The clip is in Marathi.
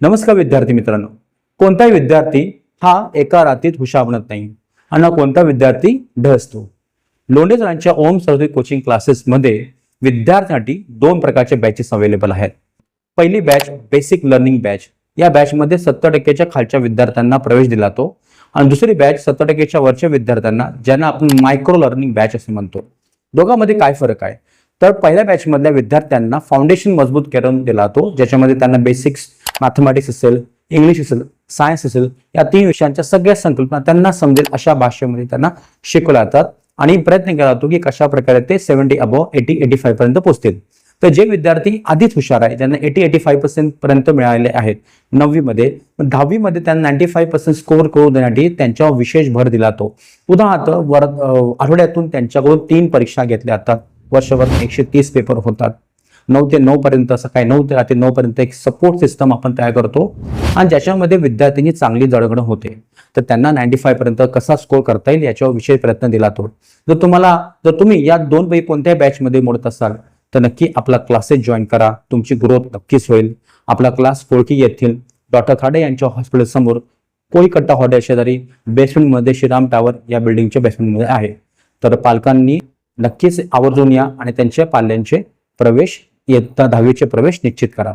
नमस्कार विद्यार्थी मित्रांनो, कोणताही विद्यार्थी हा एका रात्रीत हुशार बनत नाही आणि कोणता विद्यार्थी ढ असतो। लोंढे सरांच्या ओम सरस्वती कोचिंग क्लासेस मध्ये विद्यार्थ्यांसाठी दोन प्रकारचे बॅचेस अवेलेबल आहेत। पहिली बॅच बेसिक लर्निंग बॅच, या बॅच मध्ये 70% खालच्या विद्यार्थ्यांना प्रवेश दिला जातो आणि दुसरी बॅच 70% वरच्या विद्यार्थ्यांना, ज्यांना आपण मायक्रो लर्निंग बॅच असे म्हणतो। दोघांमध्ये काय फरक आहे तर पहिल्या बॅच मधल्या विद्यार्थ्यांना फाउंडेशन मजबूत करून दिला जातो, ज्याच्यामध्ये त्यांना बेसिक्स मॅथमॅटिक्स असेल, इंग्लिश असेल, सायन्स असेल, या तीन विषयांच्या सगळ्या संकल्पना त्यांना समजेल अशा भाषेमध्ये त्यांना शिकवल्या जातात आणि प्रयत्न केला जातो की कशा प्रकारे ते 70 अबोव्ह 80-85 पर्यंत पोहोचतील। तर जे विद्यार्थी आधीच हुशार आहे, ज्यांना 80-85% पर्यंत मिळाले आहेत 9वी मध्ये, 10वी मध्ये त्यांना 95% स्कोर करून देण्यासाठी त्यांच्यावर विशेष भर दिला जातो। उदाहरणार्थ आठवड्यातून त्यांच्याकडून 3 परीक्षा घेतल्या जातात, वर्षभर 130 पेपर होतात। 9 ते 9 पर्यंत, सकाळी 9 ते रात्री 9 पर्यंत एक सपोर्ट सिस्टम आपण तयार करतो आणि ज्याच्यामध्ये विद्यार्थ्यांची चांगली जडगड होते। तर त्यांना 95 पर्यंत कसा स्कोर करता येईल याच्यावर विशेष प्रयत्न दिला जातो। जर तुम्ही या दोन पैकी कोणत्याही बॅच मध्ये मोडत असाल तर नक्की आपला क्लासेस जॉईन करा, तुमची ग्रोथ नक्कीच होईल। आपला क्लास कोळकी येथील डॉक्टर खाडे यांच्या हॉस्पिटल समोर कोळीकट्टा हॉटेल शेजारी बेसमेंट मध्ये श्रीराम टावर या बिल्डिंगच्या बेसमेंट मध्ये आहे। तर पालकांनी नक्कीच आवर्जून या आणि त्यांच्या पाल्यांचे प्रवेश, इयत्ता 10वीचे प्रवेश निश्चित करा।